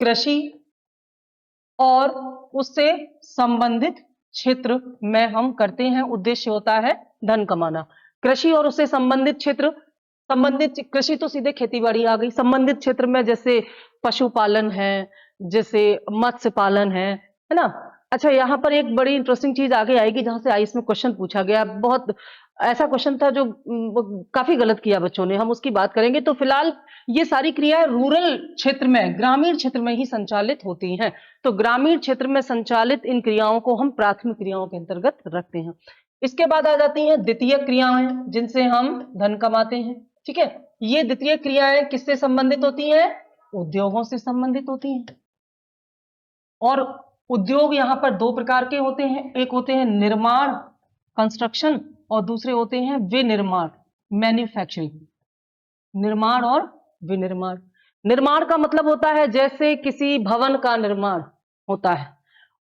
कृषि और उससे संबंधित क्षेत्र में हम करते हैं, उद्देश्य होता है धन कमाना। कृषि और उससे संबंधित क्षेत्र, संबंधित कृषि तो सीधे खेतीबाड़ी आ गई, संबंधित क्षेत्र में जैसे पशुपालन है, जैसे मत्स्य पालन है ना। अच्छा, यहाँ पर एक बड़ी इंटरेस्टिंग चीज आगे आएगी जहां से आईएएस में क्वेश्चन पूछा गया, बहुत ऐसा क्वेश्चन था जो काफी गलत किया बच्चों ने, हम उसकी बात करेंगे। तो फिलहाल ये सारी क्रियाएं रूरल क्षेत्र में, ग्रामीण क्षेत्र में ही संचालित होती हैं। तो ग्रामीण क्षेत्र में संचालित इन क्रियाओं को हम प्राथमिक क्रियाओं के अंतर्गत रखते हैं। इसके बाद आ जाती हैं द्वितीय क्रियाएं, जिनसे हम धन कमाते हैं। ठीक है, ये द्वितीय क्रियाएं किससे संबंधित होती हैं? उद्योगों से संबंधित होती हैं। और उद्योग यहां पर दो प्रकार के होते हैं, एक होते हैं निर्माण, कंस्ट्रक्शन, और दूसरे होते हैं विनिर्माण, मैन्युफैक्चरिंग। निर्माण और विनिर्माण। निर्माण का मतलब होता है जैसे किसी भवन का निर्माण होता है,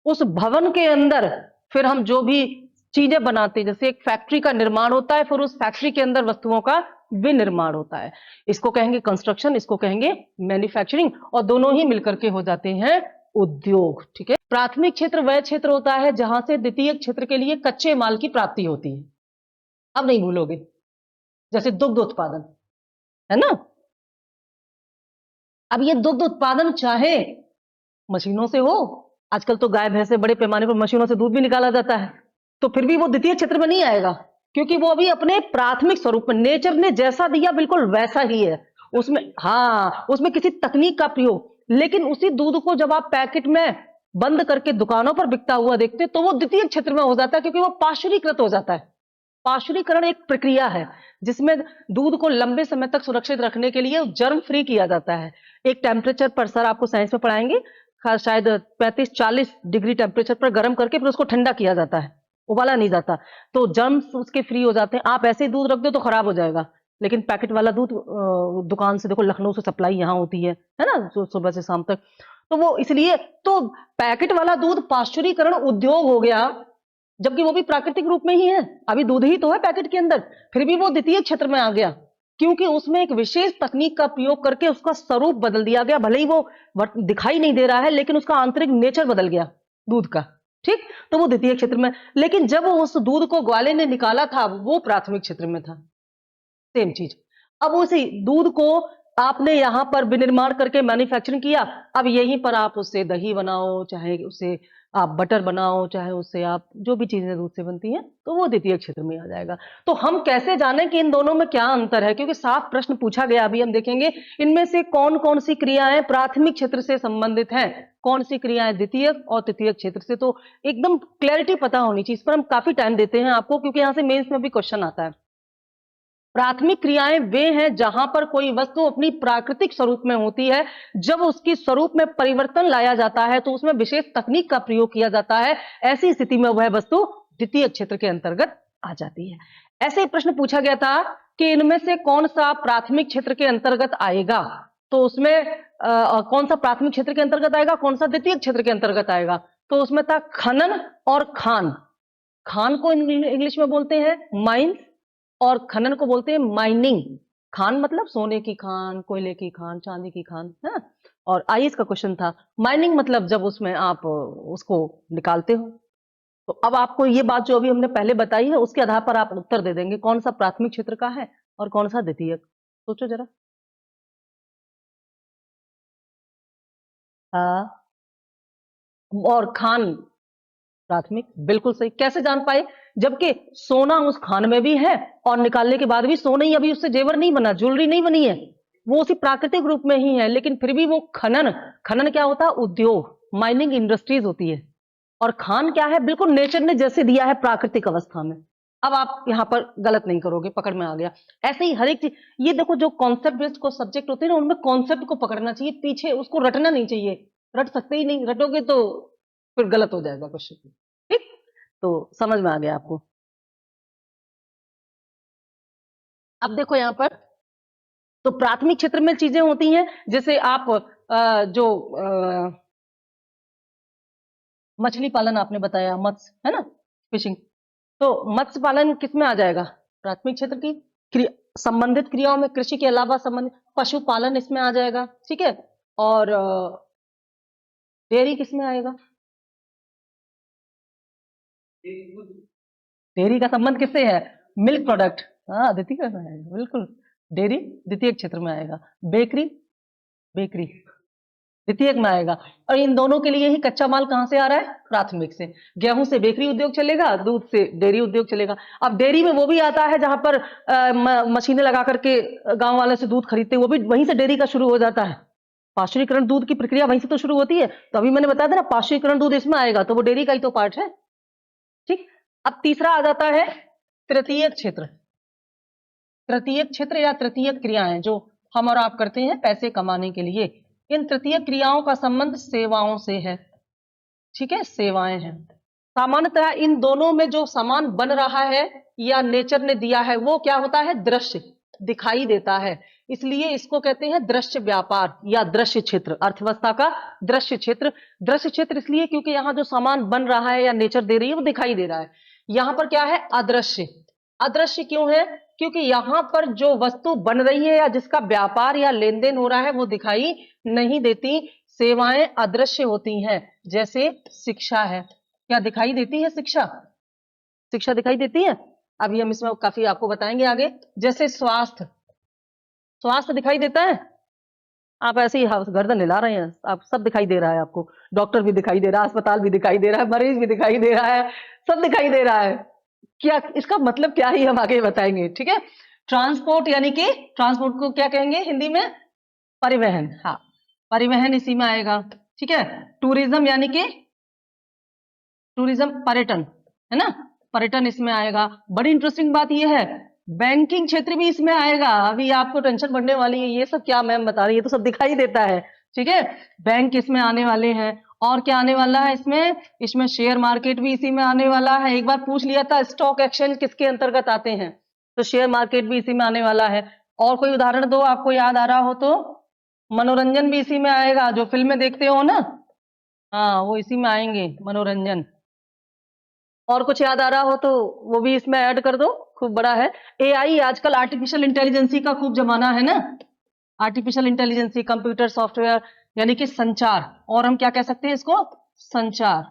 उस भवन के अंदर फिर हम जो भी चीजें बनाते हैं, जैसे एक फैक्ट्री का निर्माण होता है, फिर उस फैक्ट्री के अंदर वस्तुओं का विनिर्माण होता है। इसको कहेंगे कंस्ट्रक्शन, इसको कहेंगे मैन्युफैक्चरिंग, और दोनों ही मिलकर के हो जाते हैं उद्योग। ठीक है, प्राथमिक क्षेत्र वह क्षेत्र होता है जहां से द्वितीय क्षेत्र के लिए कच्चे माल की प्राप्ति होती है। अब नहीं भूलोगे, जैसे दुग्ध उत्पादन है ना। अब ये दुग्ध उत्पादन चाहे मशीनों से हो, आजकल तो गाय भैंस से बड़े पैमाने पर मशीनों से दूध भी निकाला जाता है, तो फिर भी वो द्वितीय क्षेत्र में नहीं आएगा, क्योंकि वो अभी अपने प्राथमिक स्वरूप में, नेचर ने जैसा दिया बिल्कुल वैसा ही है उसमें। हाँ, उसमें किसी तकनीक का प्रयोग, लेकिन उसी दूध को जब आप पैकेट में बंद करके दुकानों पर बिकता हुआ देखते तो वो द्वितीय क्षेत्र में हो जाता है, क्योंकि वो पाश्चुरीकृत हो जाता है। पाश्चुरीकरण एक प्रक्रिया है जिसमें दूध को लंबे समय तक सुरक्षित रखने के लिए जर्म फ्री किया जाता है। एक टेम्परेचर पर, सर आपको साइंस में पढ़ाएंगे, शायद 35-40 डिग्री टेम्परेचर पर गर्म करके फिर उसको ठंडा किया जाता है, उबाला नहीं जाता, तो जर्म्स उसके फ्री हो जाते हैं। आप ऐसे ही दूध रख दो तो खराब हो जाएगा, लेकिन पैकेट वाला दूध दुकान से, देखो लखनऊ से सप्लाई यहाँ होती है ना, सुबह से शाम तक, तो वो इसलिए तो पैकेट वाला दूध पाश्चुरीकरण उद्योग हो गया, जबकि वो भी प्राकृतिक रूप में ही है, अभी दूध ही तो है पैकेट के अंदर, फिर भी वो द्वितीय क्षेत्र में आ गया, क्योंकि उसमें एक विशेष तकनीक का प्रयोग करके उसका स्वरूप बदल दिया गया। भले ही वो दिखाई नहीं दे रहा है, लेकिन उसका आंतरिक नेचर बदल गया दूध का। ठीक, तो वो द्वितीय क्षेत्र में, लेकिन जब उस दूध को ग्वाले ने निकाला था वो प्राथमिक क्षेत्र में था। सेम चीज, अब उसी दूध को आपने यहां पर विनिर्माण करके मैन्युफैक्चरिंग किया, अब यहीं पर आप उससे दही बनाओ, चाहे उससे आप बटर बनाओ, चाहे उससे आप जो भी चीजें दूध से बनती हैं, तो वो द्वितीय क्षेत्र में आ जाएगा। तो हम कैसे जानें कि इन दोनों में क्या अंतर है, क्योंकि साफ प्रश्न पूछा गया। अभी हम देखेंगे इनमें से कौन कौन सी क्रियाएं प्राथमिक क्षेत्र से संबंधित हैं, कौन सी क्रियाएं द्वितीय और तृतीय क्षेत्र से, तो एकदम क्लैरिटी पता होनी चाहिए। इस पर हम काफी टाइम देते हैं आपको, क्योंकि यहां से मेंस में भी क्वेश्चन आता है। प्राथमिक क्रियाएं वे हैं जहां पर कोई वस्तु अपनी प्राकृतिक स्वरूप में होती है, जब उसकी स्वरूप में परिवर्तन लाया जाता है तो उसमें विशेष तकनीक का प्रयोग किया जाता है, ऐसी स्थिति में वह वस्तु द्वितीय क्षेत्र के अंतर्गत आ जाती है। ऐसे ही प्रश्न पूछा गया था कि इनमें से कौन सा प्राथमिक क्षेत्र के अंतर्गत आएगा, तो उसमें कौन सा प्राथमिक क्षेत्र के अंतर्गत आएगा, कौन सा द्वितीय क्षेत्र के अंतर्गत आएगा, तो उसमें था खनन और खान। खान को इंग्लिश में बोलते हैं माइंस, और खनन को बोलते हैं माइनिंग। खान मतलब सोने की खान, कोयले की खान, चांदी की खान है। और आईएएस का क्वेश्चन था माइनिंग मतलब जब उसमें आप उसको निकालते हो। तो अब आपको ये बात जो अभी हमने पहले बताई है उसके आधार पर आप उत्तर दे देंगे कौन सा प्राथमिक क्षेत्र का है और कौन सा द्वितीय। सोचो जरा। हाँ, और खान प्राथमिक, बिल्कुल सही। कैसे जान पाए, जबकि सोना उस खान में भी है और निकालने के बाद भी सोना ही, अभी उससे जेवर नहीं बना, ज्वेलरी नहीं बनी है, वो उसी प्राकृतिक रूप में ही है, लेकिन फिर भी वो खनन, खनन क्या होता है, उद्योग, माइनिंग इंडस्ट्रीज होती है। और खान क्या है, बिल्कुल नेचर ने जैसे दिया है प्राकृतिक अवस्था में। अब आप यहां पर गलत नहीं करोगे, पकड़ में आ गया। ऐसे ही हर एक चीज, ये देखो जो कॉन्सेप्ट बेस्ड को सब्जेक्ट होते हैं ना, उनमें कॉन्सेप्ट को पकड़ना चाहिए, पीछे उसको रटना नहीं चाहिए। रट सकते ही नहीं, रटोगे तो फिर गलत हो जाएगा क्वेश्चन। ठीक, तो समझ में आ गया आपको। अब देखो यहां पर, तो प्राथमिक क्षेत्र में चीजें होती हैं जैसे आप जो मछली पालन आपने बताया, मत्स्य है ना, फिशिंग, तो मत्स्य पालन किस में आ जाएगा, प्राथमिक क्षेत्र की संबंधित क्रियाओं में। कृषि के अलावा संबंधित पशुपालन इसमें आ जाएगा। ठीक है, और डेयरी किस में आएगा? डेयरी का संबंध किससे है? Milk product. हाँ, द्वितीय में आएगा, बिल्कुल। डेयरी द्वितीय क्षेत्र में आएगा। बेकरी, बेकरी द्वितीयक में आएगा। और इन दोनों के लिए ही कच्चा माल कहाँ से आ रहा है? प्राथमिक से। गेहूं से बेकरी उद्योग चलेगा, दूध से डेयरी उद्योग चलेगा। अब डेयरी में वो भी आता है जहां पर मशीनें लगा करके गांव वाले से दूध खरीदते हैं, वो भी वहीं से डेयरी का शुरू हो जाता है। पाश्चुरीकरण दूध की प्रक्रिया वहीं से तो शुरू होती है। तो अभी मैंने बताया था ना, पाश्चुरीकरण दूध इसमें आएगा, तो वो डेयरी का ही तो पार्ट है। ठीक। अब तीसरा आ जाता है तृतीयक क्षेत्र। तृतीयक क्षेत्र या तृतीयक क्रियाएं जो हम और आप करते हैं पैसे कमाने के लिए, इन तृतीय क्रियाओं का संबंध सेवाओं से है। ठीक है, सेवाएं हैं। सामान्यतः इन दोनों में जो सामान बन रहा है या नेचर ने दिया है वो क्या होता है? दृश्य, दिखाई देता है। इसलिए इसको कहते हैं दृश्य व्यापार या दृश्य क्षेत्र। अर्थव्यवस्था का दृश्य क्षेत्र। दृश्य क्षेत्र इसलिए क्योंकि यहां जो सामान बन रहा है या नेचर दे रही है वो दिखाई दे रहा है। यहां पर क्या है? अदृश्य। अदृश्य क्यों है? क्योंकि यहां पर जो वस्तु बन रही है या जिसका व्यापार या लेन देन हो रहा है वो दिखाई नहीं देती। सेवाएं अदृश्य होती हैं। जैसे शिक्षा है, क्या दिखाई देती है? शिक्षा, शिक्षा दिखाई देती है। अभी हम इसमें काफी आपको बताएंगे आगे। जैसे स्वास्थ्य, स्वास्थ्य दिखाई देता है। आप ऐसे ही गर्दन हिला रहे हैं, आप सब दिखाई दे रहा है आपको। डॉक्टर भी दिखाई दे रहा है, अस्पताल भी दिखाई दे रहा है, मरीज भी दिखाई दे रहा है, सब दिखाई दे रहा है। क्या इसका मतलब क्या ही हम आगे बताएंगे। ठीक है। ट्रांसपोर्ट यानी कि ट्रांसपोर्ट को क्या कहेंगे हिंदी में? परिवहन। हाँ, परिवहन इसी में आएगा। ठीक है। टूरिज्म यानी कि टूरिज्म पर्यटन, है ना, पर्यटन इसमें आएगा। बड़ी इंटरेस्टिंग बात यह है, बैंकिंग क्षेत्र भी इसमें आएगा। अभी आपको टेंशन बढ़ने वाली है, ये सब क्या मैम बता रही है, ये तो सब दिखाई देता है। ठीक है, बैंक इसमें आने वाले हैं। और क्या आने वाला है इसमें? इसमें शेयर मार्केट भी इसी में आने वाला है। एक बार पूछ लिया था स्टॉक एक्सचेंज किसके अंतर्गत आते हैं, तो शेयर मार्केट भी इसी में आने वाला है। और कोई उदाहरण दो आपको याद आ रहा हो तो। मनोरंजन भी इसी में आएगा, जो फिल्में देखते हो ना, हाँ वो इसी में आएंगे, मनोरंजन। और कुछ याद आ रहा हो तो वो भी इसमें ऐड कर दो, खूब बड़ा है। एआई, आजकल आर्टिफिशियल इंटेलिजेंसी का खूब जमाना है ना। आर्टिफिशियल इंटेलिजेंसी, कंप्यूटर सॉफ्टवेयर यानी कि संचार, और हम क्या कह सकते हैं इसको? संचार,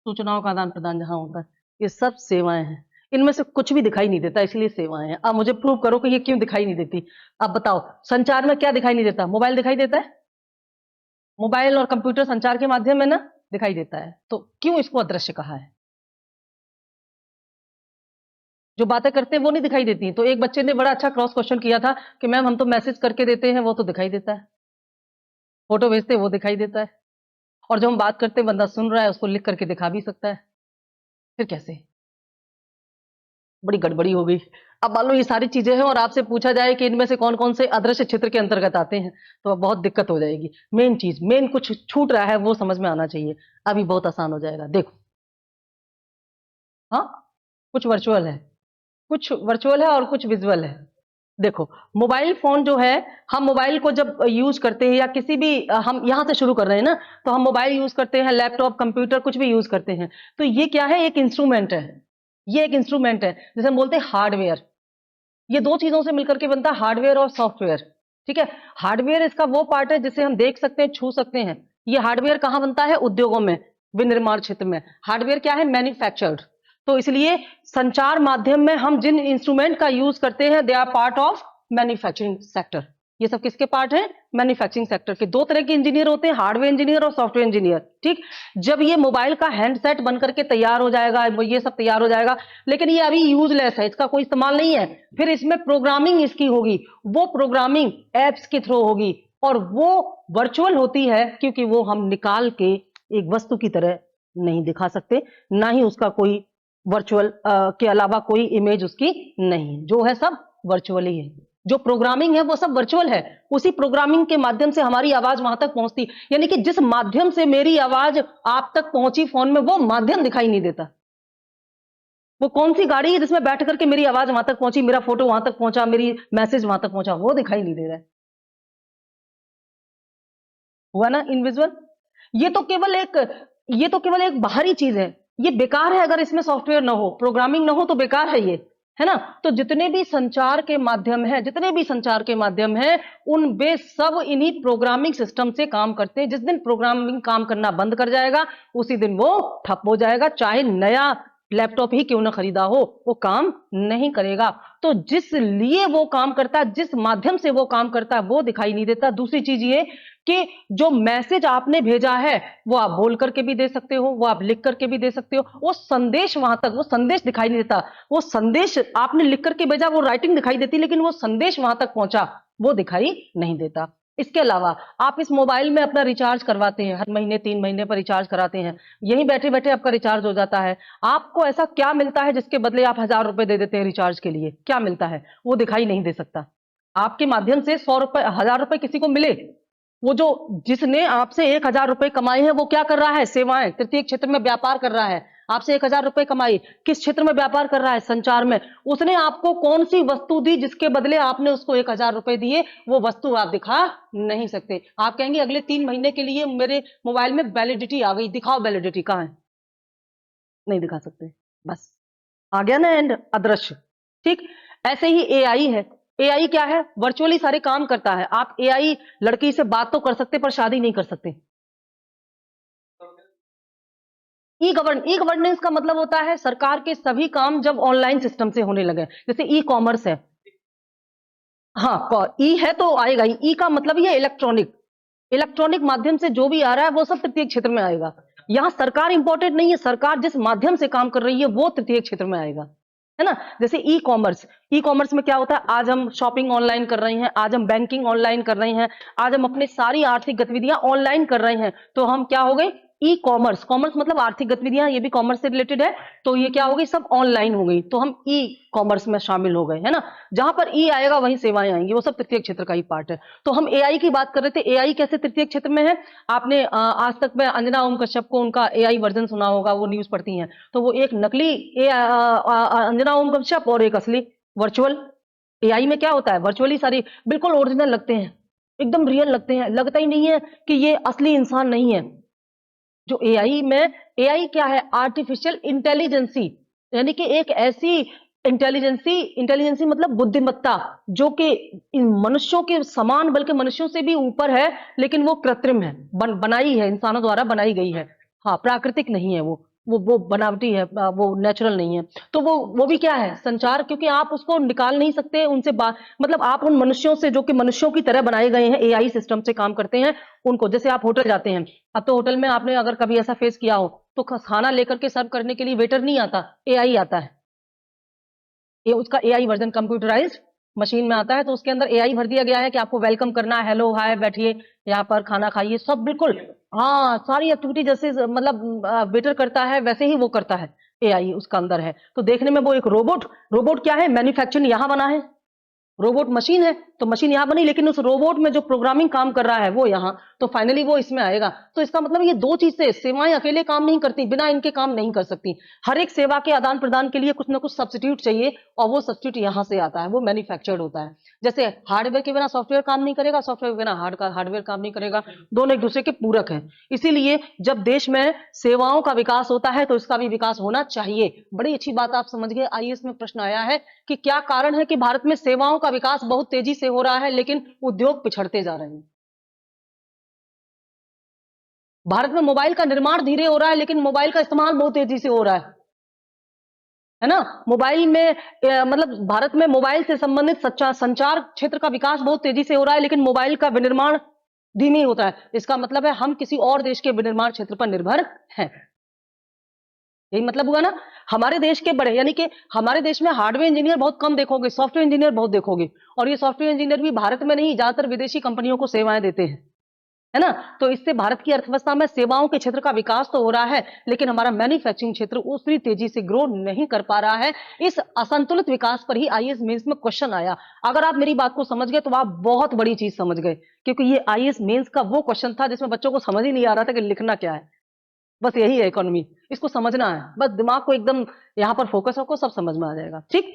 सूचनाओं का आदान प्रदान जहां होता है, ये सब सेवाएं हैं। इनमें से कुछ भी दिखाई नहीं देता, इसलिए सेवाएं हैं। अब मुझे प्रूव करो कि ये क्यों दिखाई नहीं देती। अब बताओ, संचार में क्या दिखाई नहीं देता? मोबाइल दिखाई देता है, मोबाइल और कंप्यूटर संचार के माध्यम में ना दिखाई देता है, तो क्यों इसको अदृश्य कहा है? जो बातें करते हैं वो नहीं दिखाई देती। तो एक बच्चे ने बड़ा अच्छा क्रॉस क्वेश्चन किया था कि मैम हम तो मैसेज करके देते हैं, वो तो दिखाई देता है, फोटो भेजते हैं वो दिखाई देता है, और जो हम बात करते हैं बंदा सुन रहा है उसको लिख करके दिखा भी सकता है, फिर कैसे? बड़ी गड़बड़ी हो गई। अब मान लो ये सारी चीजें हैं और आपसे पूछा जाए कि इनमें से कौन कौन से अदृश्य क्षेत्र के अंतर्गत आते हैं, तो अब बहुत दिक्कत हो जाएगी। मेन चीज, मेन कुछ छूट रहा है वो समझ में आना चाहिए। अभी बहुत आसान हो जाएगा, देखो। हाँ, कुछ वर्चुअल है, कुछ वर्चुअल है और कुछ विजुअल है। देखो, मोबाइल फोन जो है, हम मोबाइल को जब यूज करते हैं या किसी भी हम यहां से शुरू कर रहे हैं ना, तो हम मोबाइल यूज करते हैं, लैपटॉप, कंप्यूटर, कुछ भी यूज करते हैं, तो ये क्या है? एक इंस्ट्रूमेंट है। ये एक इंस्ट्रूमेंट है, जैसे हम बोलते हैं हार्डवेयर। ये दो चीजों से मिलकर के बनता है, हार्डवेयर और सॉफ्टवेयर। ठीक है। हार्डवेयर इसका वो पार्ट है जिसे हम देख सकते हैं, छू सकते हैं। ये हार्डवेयर कहां बनता है? उद्योगों में, विनिर्माण क्षेत्र में। हार्डवेयर क्या है? मैन्युफैक्चर्ड। तो इसलिए संचार माध्यम में हम जिन इंस्ट्रूमेंट का यूज करते हैं, they are part of manufacturing sector. ये सब किसके पार्ट है? मैन्युफैक्चरिंग सेक्टर के। दो तरह के इंजीनियर होते हैं, हार्डवेयर इंजीनियर और सॉफ्टवेयर इंजीनियर। ठीक। जब ये मोबाइल का हैंडसेट बनकर के तैयार हो जाएगा, ये सब तैयार हो जाएगा, लेकिन ये अभी यूजलेस है, इसका कोई इस्तेमाल नहीं है, फिर इसमें प्रोग्रामिंग इसकी होगी। वो प्रोग्रामिंग एप्स के थ्रू होगी, और वो वर्चुअल होती है क्योंकि वो हम निकाल के एक वस्तु की तरह नहीं दिखा सकते, ना ही उसका कोई वर्चुअल के अलावा कोई इमेज उसकी नहीं, जो है सब वर्चुअल ही है। जो प्रोग्रामिंग है वो सब वर्चुअल है। उसी प्रोग्रामिंग के माध्यम से हमारी आवाज वहां तक पहुंचती, यानी कि जिस माध्यम से मेरी आवाज आप तक पहुंची फोन में, वो माध्यम दिखाई नहीं देता। वो कौन सी गाड़ी है जिसमें बैठ करके मेरी आवाज वहां तक पहुंची, मेरा फोटो वहां तक पहुंचा, मेरी मैसेज वहां तक पहुंचा, वो दिखाई नहीं दे रहा है। हुआ ना इनविजुअल। ये तो केवल एक ये तो केवल एक बाहरी चीज है। ये बेकार है अगर इसमें सॉफ्टवेयर ना हो, प्रोग्रामिंग ना हो तो बेकार है ये। है ना। तो जितने भी संचार के माध्यम है, जितने भी संचार के माध्यम है, उन वे सब इन्हीं प्रोग्रामिंग सिस्टम से काम करते हैं। जिस दिन प्रोग्रामिंग काम करना बंद कर जाएगा उसी दिन वो ठप हो जाएगा, चाहे नया लैपटॉप ही क्यों ना खरीदा हो, वो काम नहीं करेगा। तो जिस लिए वो काम करता है, जिस माध्यम से वो काम करता है, वो दिखाई नहीं देता। दूसरी चीज ये कि जो मैसेज आपने भेजा है वो आप बोल करके भी दे सकते हो, वो आप लिख करके भी दे सकते हो, वो संदेश वहां तक, वो संदेश दिखाई नहीं देता। वो संदेश आपने लिख करके भेजा, वो राइटिंग दिखाई देती, लेकिन वो संदेश वहां तक पहुंचा वो दिखाई नहीं देता। इसके अलावा आप इस मोबाइल में अपना रिचार्ज करवाते हैं, हर महीने 3 महीने पर रिचार्ज कराते हैं, यहीं बैठे बैठे आपका रिचार्ज हो जाता है। आपको ऐसा क्या मिलता है जिसके बदले आप 1000 रुपए दे देते हैं रिचार्ज के लिए? क्या मिलता है? वो दिखाई नहीं दे सकता। आपके माध्यम से 100 रुपए, 1000 रुपए किसी को मिले, वो जो जिसने आपसे 1000 रुपए कमाए हैं वो क्या कर रहा है? सेवाएं, तृतीय क्षेत्र में व्यापार कर रहा है। आपसे 1000 रुपए कमाई, किस क्षेत्र में व्यापार कर रहा है? संचार में। उसने आपको कौन सी वस्तु दी जिसके बदले आपने उसको 1000 रुपए दिए? वो वस्तु आप दिखा नहीं सकते। आप कहेंगे अगले 3 महीने के लिए मेरे मोबाइल में वैलिडिटी आ गई, दिखाओ वैलिडिटी, कहां है? नहीं दिखा सकते। बस आ गया ना एंड, अदृश्य। ठीक ऐसे ही एआई है। एआई क्या है? वर्चुअली सारे काम करता है। आप एआई लड़की से बात तो कर सकते पर शादी नहीं कर सकते। ई गवर्नेंस का मतलब होता है सरकार के सभी काम जब ऑनलाइन सिस्टम से होने लगे, जैसे ई कॉमर्स है। हाँ, ई है तो आएगा ही। ई का मतलब ये इलेक्ट्रॉनिक, इलेक्ट्रॉनिक माध्यम से जो भी आ रहा है वो सब तृतीय क्षेत्र में आएगा। यहां सरकार इंपॉर्टेंट नहीं है, सरकार जिस माध्यम से काम कर रही है वो तृतीय क्षेत्र में आएगा, है ना। जैसे ई कॉमर्स, ई कॉमर्स में क्या होता है? आज हम शॉपिंग ऑनलाइन कर रहे हैं, आज हम बैंकिंग ऑनलाइन कर रहे हैं, आज हम अपनी सारी आर्थिक गतिविधियां ऑनलाइन कर रहे हैं, तो हम क्या हो गए? E commerce. कॉमर्स मतलब आर्थिक गतिविधियां, ये भी कॉमर्स से रिलेटेड है, तो ये क्या हो गई? सब ऑनलाइन हो गई, तो हम ई कॉमर्स में शामिल हो गए, है ना। जहां पर ई आएगा वहीं सेवाएं आएंगी, वो सब तृतीय क्षेत्र का ही पार्ट है। तो हम एआई की बात कर रहे थे, एआई कैसे तृतीय क्षेत्र में है? आपने आज तक में अंजना ओम कश्यप को उनका एआई वर्जन सुना होगा, वो न्यूज पढ़ती हैं, तो वो एक नकली अंजना ओम कश्यप और एक असली वर्चुअल। एआई में क्या होता है? वर्चुअली सारी बिल्कुल ओरिजिनल लगते हैं, एकदम रियल लगते हैं, लगता ही नहीं है कि ये असली इंसान नहीं है। जो एआई में, एआई क्या है? आर्टिफिशियल इंटेलिजेंसी, यानी कि एक ऐसी इंटेलिजेंसी, इंटेलिजेंसी मतलब बुद्धिमत्ता, जो कि इन मनुष्यों के समान बल्कि मनुष्यों से भी ऊपर है, लेकिन वो कृत्रिम है, बनाई है, इंसानों द्वारा बनाई गई है। हाँ, प्राकृतिक नहीं है वो बनावटी है, वो नेचुरल नहीं है। तो वो भी क्या है? संचार, क्योंकि आप उसको निकाल नहीं सकते उनसे बात, मतलब आप उन मनुष्यों से जो कि मनुष्यों की तरह बनाए गए हैं, एआई सिस्टम से काम करते हैं, उनको, जैसे आप होटल जाते हैं, अब तो होटल में आपने अगर कभी ऐसा फेस किया हो तो खाना लेकर के सर्व करने के लिए वेटर नहीं आता, एआई आता है। ये उसका एआई वर्जन कंप्यूटराइज्ड मशीन में आता है, तो उसके अंदर एआई भर दिया गया है कि आपको वेलकम करना है, हेलो हाय, बैठिए यहाँ पर, खाना खाइए, सब बिल्कुल। हाँ, सारी एक्टिविटी जैसे मतलब वेटर करता है वैसे ही वो करता है, एआई उसका अंदर है। तो देखने में वो एक रोबोट, रोबोट क्या है? मैन्युफैक्चरिंग यहाँ बना है, रोबोट मशीन है तो मशीन यहां बनी, लेकिन उस रोबोट में जो प्रोग्रामिंग काम कर रहा है वो यहां, तो फाइनली वो इसमें आएगा। तो इसका मतलब ये दो चीज से सेवाएं अकेले काम नहीं करती, बिना इनके काम नहीं कर सकती। हर एक सेवा के आदान प्रदान के लिए कुछ ना कुछ सब्स्टिट्यूट चाहिए, और वो सब्स्टिट्यूट यहां से आता है, वो मैन्युफैक्चर्ड होता है। जैसे हार्डवेयर के बिना सॉफ्टवेयर काम नहीं करेगा, सॉफ्टवेयर के बिना हार्डवेयर काम नहीं करेगा, दोनों एक दूसरे के पूरक है। इसीलिए जब देश में सेवाओं का विकास होता है तो इसका भी विकास होना चाहिए। बड़ी अच्छी बात आप समझ गए। आईएएस में प्रश्न आया है कि क्या कारण है कि भारत में सेवाओं का विकास बहुत तेजी से हो रहा है लेकिन उद्योग पिछड़ते जा रहे हैं? भारत में मोबाइल का निर्माण धीरे हो रहा है लेकिन मोबाइल का इस्तेमाल बहुत तेजी से हो रहा है ना। मोबाइल में मतलब भारत में मोबाइल से संबंधित सच्चा संचार क्षेत्र का विकास बहुत तेजी से हो रहा है लेकिन मोबाइल का विनिर्माण धीमे होता है। इसका मतलब है हम किसी और देश के विनिर्माण क्षेत्र पर निर्भर हैं। यही मतलब हुआ ना। हमारे देश के बड़े, यानी कि हमारे देश में हार्डवेयर इंजीनियर बहुत कम देखोगे, सॉफ्टवेयर इंजीनियर बहुत देखोगे, और ये सॉफ्टवेयर इंजीनियर भी भारत में नहीं, ज्यादातर विदेशी कंपनियों को सेवाएं देते हैं, है ना। तो इससे भारत की अर्थव्यवस्था में सेवाओं के क्षेत्र का विकास तो हो रहा है लेकिन हमारा मैन्युफैक्चरिंग क्षेत्र उतनी तेजी से ग्रो नहीं कर पा रहा है। इस असंतुलित विकास पर ही आईएएस मेंस में क्वेश्चन आया। अगर आप मेरी बात को समझ गए तो आप बहुत बड़ी चीज समझ गए, क्योंकि ये आईएएस मेंस का वो क्वेश्चन था जिसमें बच्चों को समझ ही नहीं आ रहा था कि लिखना क्या है। बस यही है इकोनॉमी, इसको समझना है, बस दिमाग को एकदम यहाँ पर फोकस रखो, सब समझ में आ जाएगा। ठीक,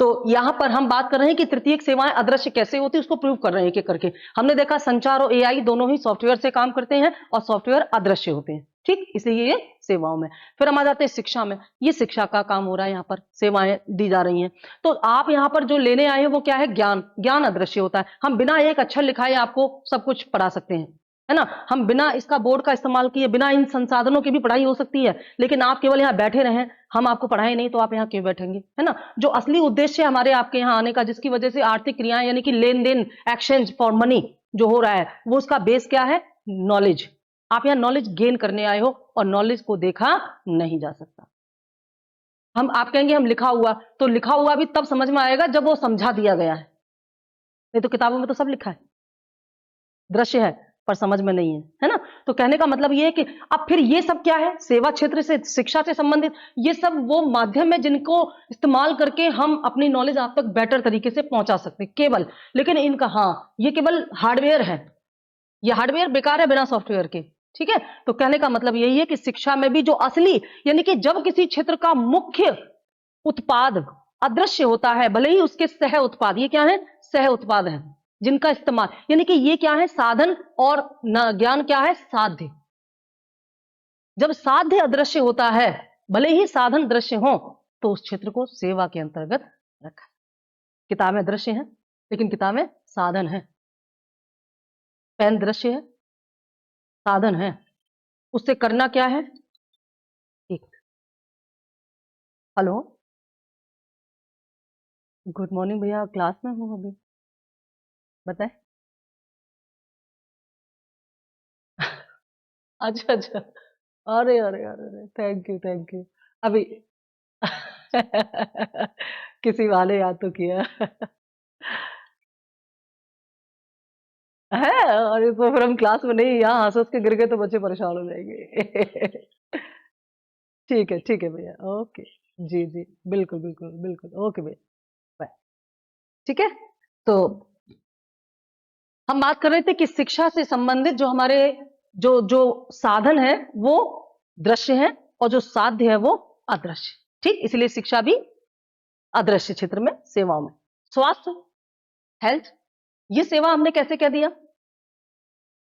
तो यहाँ पर हम बात कर रहे हैं कि तृतीयक सेवाएं अदृश्य कैसे होती है, उसको प्रूव कर रहे हैं एक एक करके। हमने देखा संचार और एआई दोनों ही सॉफ्टवेयर से काम करते हैं और सॉफ्टवेयर अदृश्य होते हैं। ठीक, इसलिए ये सेवाओं में। फिर हम आ जाते हैं शिक्षा में। ये शिक्षा का काम हो रहा है, यहाँ पर सेवाएं दी जा रही हैं। तो आप यहाँ पर जो लेने आए हैं वो क्या है? ज्ञान। ज्ञान अदृश्य होता है। हम बिना एक अक्षर लिखाए आपको सब कुछ पढ़ा सकते हैं, है ना। हम बिना इसका बोर्ड का इस्तेमाल किए, बिना इन संसाधनों की भी पढ़ाई हो सकती है, लेकिन आप केवल यहाँ बैठे रहें, हम आपको पढ़ाए नहीं, तो आप यहाँ क्यों बैठेंगे, है ना। जो असली उद्देश्य है हमारे आपके यहाँ आने का, जिसकी वजह से आर्थिक क्रियाएं यानी कि लेन देन, एक्सचेंज फॉर मनी जो हो रहा है, वो उसका बेस क्या है? नॉलेज। आप यहाँ नॉलेज गेन करने आए हो, और नॉलेज को देखा नहीं जा सकता। आप कहेंगे हम लिखा हुआ, तो लिखा हुआ भी तब समझ में आएगा जब वो समझा दिया गया है, नहीं तो किताबों में तो सब लिखा है, दृश्य है पर समझ में नहीं है ना। तो कहने का मतलब ये है कि अब फिर ये सब क्या है? सेवा क्षेत्र से, शिक्षा से संबंधित ये सब वो माध्यम है जिनको इस्तेमाल करके हम अपनी नॉलेज आप तक बेटर तरीके से पहुंचा सकते हैं केवल। लेकिन इनका, हाँ, ये केवल हार्डवेयर है, ये हार्डवेयर बेकार है बिना सॉफ्टवेयर के, ठीक है। तो कहने का मतलब यही है कि शिक्षा में भी जो असली, यानी कि जब किसी क्षेत्र का मुख्य उत्पाद अदृश्य होता है, भले ही उसके सह उत्पाद, ये क्या है? सह उत्पाद है जिनका इस्तेमाल, यानी कि ये क्या है? साधन, और ज्ञान क्या है? साध्य। जब साध्य अदृश्य होता है, भले ही साधन दृश्य हो, तो उस क्षेत्र को सेवा के अंतर्गत रखा। किताबें दृश्य हैं, लेकिन किताबें साधन है। पेन दृश्य है, साधन है, उससे करना क्या है? एक, हेलो, गुड मॉर्निंग भैया, क्लास में हूँ अभी, बताए। अच्छा अच्छा, अरे अरे अरे अरे, थैंक यू थैंक यू। अभी किसी वाले याद तो किया है। अरे तो फिर हम क्लास में नहीं, यहाँ हंस हंस के गिर गए तो बच्चे परेशान हो जाएंगे ठीक है भैया, ओके। जी जी, बिल्कुल बिल्कुल बिल्कुल, ओके भैया, बाय। ठीक है। तो हम बात कर रहे थे कि शिक्षा से संबंधित जो हमारे जो जो साधन है वो दृश्य है, और जो साध्य है वो अदृश्य। ठीक, इसलिए शिक्षा भी अदृश्य क्षेत्र में, सेवाओं में। स्वास्थ्य, हेल्थ, ये सेवा हमने कैसे कह दिया?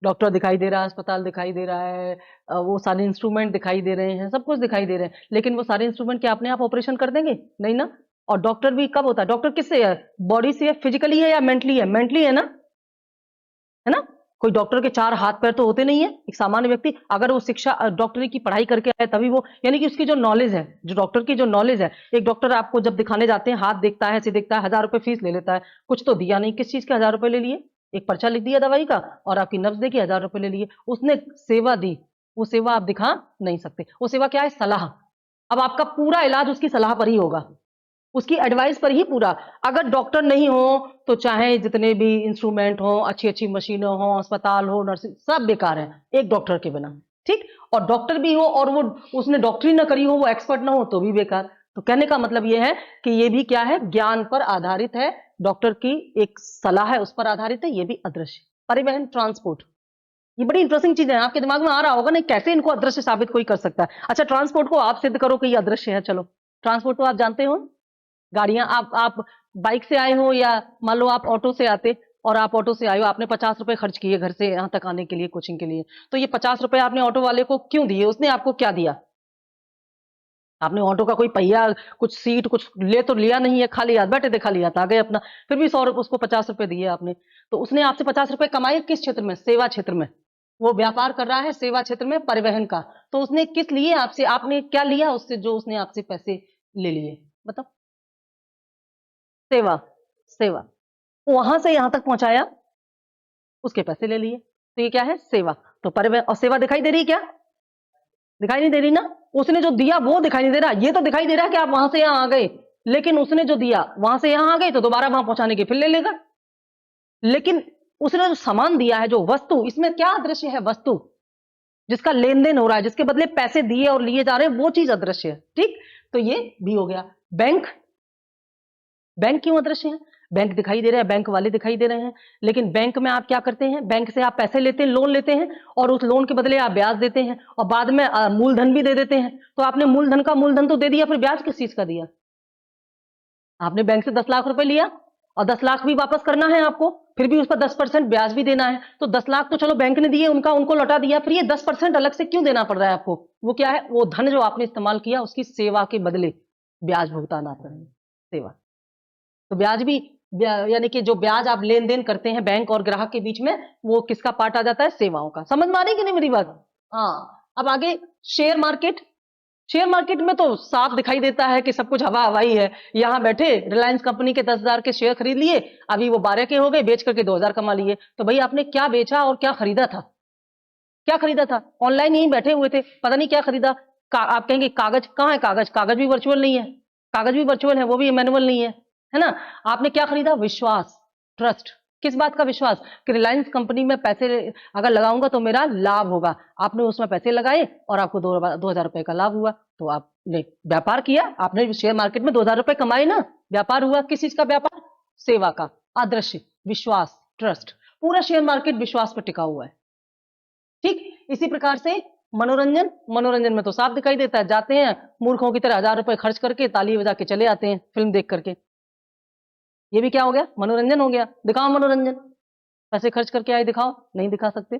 डॉक्टर दिखाई दे रहा है, अस्पताल दिखाई दे रहा है, वो सारे इंस्ट्रूमेंट दिखाई दे रहे हैं, सब कुछ दिखाई दे रहे हैं, लेकिन वो सारे इंस्ट्रूमेंट क्या अपने आप ऑपरेशन कर देंगे? नहीं ना। और डॉक्टर भी कब होता है? डॉक्टर किससे है? बॉडी से है, फिजिकली है या मेंटली है? मेंटली है ना, है ना। कोई डॉक्टर के चार हाथ पैर तो होते नहीं है। एक सामान्य व्यक्ति अगर वो शिक्षा डॉक्टरी की पढ़ाई करके आए तभी वो, यानी कि उसकी जो नॉलेज है, जो डॉक्टर की जो नॉलेज है, एक डॉक्टर आपको जब दिखाने जाते हैं, हाथ देखता है, ऐसे देखता है, 1000 रुपए फीस ले लेता है, कुछ तो दिया नहीं। किस चीज के 1000 रुपए ले लिए? एक पर्चा लिख दिया दवाई का, और आपकी नब्ज देखी, 1000 रुपए ले लिए। उसने सेवा दी, वो सेवा आप दिखा नहीं सकते। वो सेवा क्या है? सलाह। अब आपका पूरा इलाज उसकी सलाह पर ही होगा, उसकी एडवाइस पर ही पूरा। अगर डॉक्टर नहीं हो तो चाहे जितने भी इंस्ट्रूमेंट हो, अच्छी अच्छी मशीनें हो, अस्पताल हो, नर्सिंग, सब बेकार है एक डॉक्टर के बिना। ठीक, और डॉक्टर भी हो और वो उसने डॉक्टरी ना करी हो, वो एक्सपर्ट ना हो, तो भी बेकार। तो कहने का मतलब ये है कि ये भी क्या है? ज्ञान पर आधारित है, डॉक्टर की एक सलाह है उस पर आधारित है, ये भी अदृश्य। परिवहन, ट्रांसपोर्ट, ये बड़ी इंटरेस्टिंग चीज है। आपके दिमाग में आ रहा होगा नहीं कैसे इनको अदृश्य साबित कोई कर सकता है। अच्छा, ट्रांसपोर्ट को आप सिद्ध करो कि ये अदृश्य है। चलो, ट्रांसपोर्ट तो आप जानते हो, गाड़ियां, आप बाइक से आए हो, या मान लो आप ऑटो से आते, और आप ऑटो से आए हो, आपने 50 रुपए खर्च किए घर से यहाँ तक आने के लिए, कोचिंग के लिए, तो ये 50 रुपए आपने ऑटो वाले को क्यों दिए? उसने आपको क्या दिया? आपने ऑटो का कोई पहिया, कुछ सीट, कुछ ले तो लिया नहीं है, खाली हाथ बैठे थे, खाली हाथ आ गए अपना, फिर भी 100 रुपए उसको 50 रुपए दिए आपने। तो उसने आपसे 50 रुपए कमाए किस क्षेत्र में? सेवा क्षेत्र में। वो व्यापार कर रहा है सेवा क्षेत्र में, परिवहन का। तो उसने किस लिए आपसे, आपने क्या लिया उससे जो उसने आपसे पैसे ले लिए? बताओ। सेवा, सेवा, वहां से यहां तक पहुंचाया, उसके पैसे ले लिए, तो ये क्या है? सेवा। तो परिवहन और सेवा दिखाई दे रही क्या? दिखाई नहीं दे रही ना। उसने जो दिया वो दिखाई नहीं दे रहा, ये तो दिखाई दे रहा है कि आप वहां से यहां आ गए, लेकिन उसने जो दिया वहां से यहां आ गए तो दोबारा वहां पहुंचाने के फिर ले लेगा। लेकिन उसने जो सामान दिया है, जो वस्तु, इसमें क्या अदृश्य है? वस्तु, जिसका लेन देन हो रहा है, जिसके बदले पैसे दिए और लिए जा रहे हैं, वो चीज अदृश्य है। ठीक, तो ये भी हो गया। बैंक, बैंक क्यों अदृश्य है? बैंक दिखाई दे रहा है, बैंक वाले दिखाई दे रहे हैं, लेकिन बैंक में आप क्या करते हैं? बैंक से आप पैसे लेते हैं, लोन लेते हैं, और उस लोन के बदले आप ब्याज देते हैं, और बाद में मूलधन भी दे देते हैं। तो आपने मूलधन तो दे दिया, फिर ब्याज किस चीज का दिया? आपने बैंक से 10 लाख रुपए लिया, और 10 लाख भी वापस करना है आपको, फिर भी उस पर 10% ब्याज भी देना है। तो 10 लाख तो चलो बैंक ने दिए, उनको लौटा दिया, फिर ये 10% अलग से क्यों देना पड़ रहा है आपको? वो क्या है? वो धन जो आपने इस्तेमाल किया उसकी सेवा के बदले ब्याज भुगतान आता है, सेवा। तो ब्याज भी यानी कि जो ब्याज आप लेन देन करते हैं बैंक और ग्राहक के बीच में, वो किसका पार्ट आ जाता है? सेवाओं का। समझ में आ रही कि नहीं मेरी बात? हाँ। अब आगे शेयर मार्केट। शेयर मार्केट में तो साफ दिखाई देता है कि सब कुछ हवा हवाई है। यहां बैठे रिलायंस कंपनी के 10,000 के शेयर खरीद लिए, अभी वो 12 के हो गए, बेच करके 2,000 कमा लिए। तो भाई आपने क्या बेचा और क्या खरीदा था? क्या खरीदा था? ऑनलाइन यहीं बैठे हुए थे, पता नहीं क्या खरीदा। आप कहेंगे कागज कहाँ है? कागज, कागज भी वर्चुअल नहीं है, कागज भी वर्चुअल है, वो भी मैनुअल नहीं है ना? आपने क्या खरीदा? विश्वास, ट्रस्ट। किस बात का विश्वास? कि रिलायंस कंपनी में पैसे अगर लगाऊंगा तो मेरा लाभ होगा। आपने उसमें पैसे लगाए और आपको 2,000 रुपए का लाभ हुआ, तो आपने व्यापार किया, आपने शेयर मार्केट में 2,000 रुपए कमाए ना, व्यापार हुआ। किस चीज का व्यापार? सेवा का। आदर्श, विश्वास, ट्रस्ट। पूरा शेयर मार्केट विश्वास पर टिका हुआ है। ठीक इसी प्रकार से मनोरंजन। मनोरंजन में तो साफ दिखाई देता है, जाते हैं मूर्खों की तरह 1,000 रुपए खर्च करके ताली बजा के चले आते हैं फिल्म देख करके। ये भी क्या हो गया? मनोरंजन हो गया। दिखाओ मनोरंजन, पैसे खर्च करके आए, दिखाओ। नहीं दिखा सकते।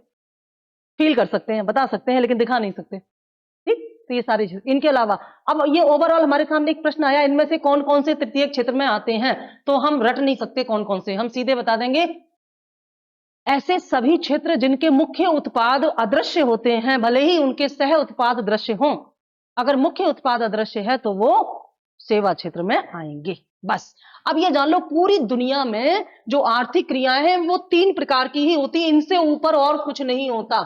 फील कर सकते हैं, बता सकते हैं, लेकिन दिखा नहीं सकते। ठीक, तो ये सारी चीज। इनके अलावा अब ये ओवरऑल हमारे सामने एक प्रश्न आया, इनमें से कौन कौन से तृतीय क्षेत्र में आते हैं? तो हम रट नहीं सकते कौन कौन से, हम सीधे बता देंगे ऐसे सभी क्षेत्र जिनके मुख्य उत्पाद अदृश्य होते हैं, भले ही उनके सह उत्पाद दृश्य हों। अगर मुख्य उत्पाद अदृश्य है तो वो सेवा क्षेत्र में आएंगे। बस अब ये जान लो, पूरी दुनिया में जो आर्थिक क्रियाएं हैं वो 3 प्रकार की ही होती है, इनसे ऊपर और कुछ नहीं होता।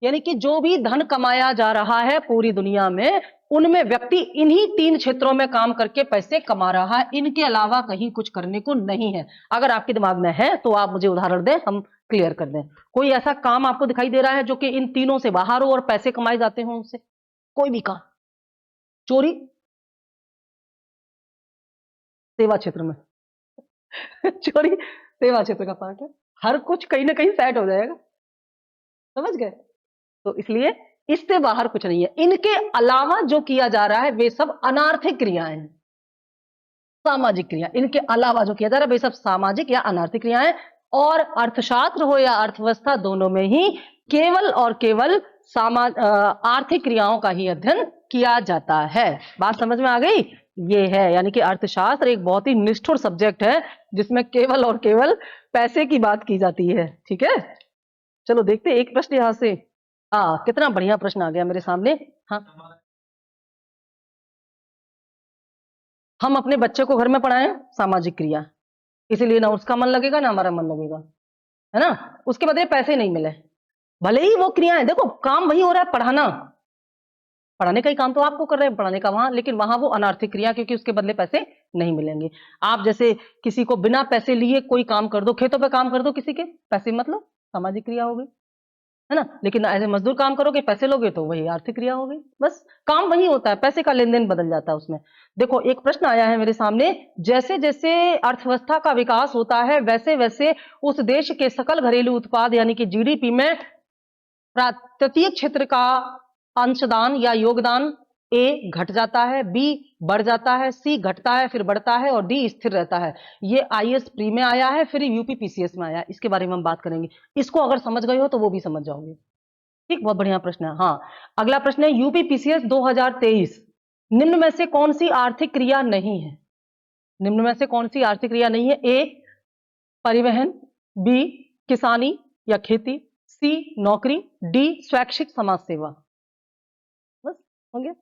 यानी कि जो भी धन कमाया जा रहा है पूरी दुनिया में, उनमें व्यक्ति इन्हीं 3 क्षेत्रों में काम करके पैसे कमा रहा है, इनके अलावा कहीं कुछ करने को नहीं है। अगर आपके दिमाग में है तो आप मुझे उदाहरण दें, हम क्लियर कर दें। कोई ऐसा काम आपको दिखाई दे रहा है जो कि इन तीनों से बाहर हो और पैसे कमाए जाते हो उनसे? कोई भी काम। चोरी सेवा क्षेत्र में चोरी सेवा क्षेत्र का पार्ट है। हर कुछ कहीं ना कहीं सेट हो जाएगा, समझ गए? तो इसलिए इससे बाहर कुछ नहीं है। इनके अलावा जो किया जा रहा है वे सब अनार्थिक क्रियाएं हैं, सामाजिक क्रिया। इनके अलावा जो किया जा रहा है वे सब सामाजिक या अनार्थिक क्रियाएं। और अर्थशास्त्र हो या अर्थव्यवस्था, दोनों में ही केवल और केवल आर्थिक क्रियाओं का ही अध्ययन किया जाता है। बात समझ में आ गई? ये है, यानी कि अर्थशास्त्र एक बहुत ही निष्ठुर सब्जेक्ट है जिसमें केवल और केवल पैसे की बात की जाती है। ठीक है, चलो देखते एक प्रश्न यहां से। कितना बढ़िया प्रश्न आ गया मेरे सामने। हाँ, हम अपने बच्चे को घर में पढ़ाएं, सामाजिक क्रिया, इसीलिए ना उसका मन लगेगा ना हमारा मन लगेगा, है ना? उसके बदले पैसे नहीं मिले, भले ही वो क्रियाएं, देखो काम वही हो रहा है, पढ़ाना, पढ़ाने का ही काम तो आपको कर रहे हैं, पढ़ाने का वहां, लेकिन वहां वो अनार्थिक क्रिया, क्योंकि उसके बदले पैसे नहीं मिलेंगे। आप जैसे किसी को बिना पैसे लिए कोई काम कर दो, खेतों पे काम कर दो किसी के, पैसे मतलब सामाजिक क्रिया हो गई, है ना? लेकिन एज ए मजदूर काम करोगे, पैसे लोगे, तो वही आर्थिक क्रिया हो गई। बस काम वही होता है, पैसे का लेन देन बदल जाता है उसमें। देखो एक प्रश्न आया है मेरे सामने, जैसे जैसे अर्थव्यवस्था का विकास होता है वैसे वैसे उस देश के सकल घरेलू उत्पाद यानी कि जीडीपी में तृतीय क्षेत्र का अंशदान या योगदान ए घट जाता है, बी बढ़ जाता है, सी घटता है फिर बढ़ता है, और डी स्थिर रहता है। ये आईएएस प्री में आया है, फिर यूपी पीसीएस में आया, इसके बारे में हम बात करेंगे। इसको अगर समझ गए हो तो वो भी समझ जाओगे। ठीक, बहुत बढ़िया प्रश्न है। हाँ, अगला प्रश्न है यूपी पीसीएस 2023, निम्न में से कौन सी आर्थिक क्रिया नहीं है? निम्न में से कौन सी आर्थिक क्रिया नहीं है? ए परिवहन, बी किसानी या खेती, सी नौकरी, डी स्वैच्छिक समाज सेवा। बस हो गया।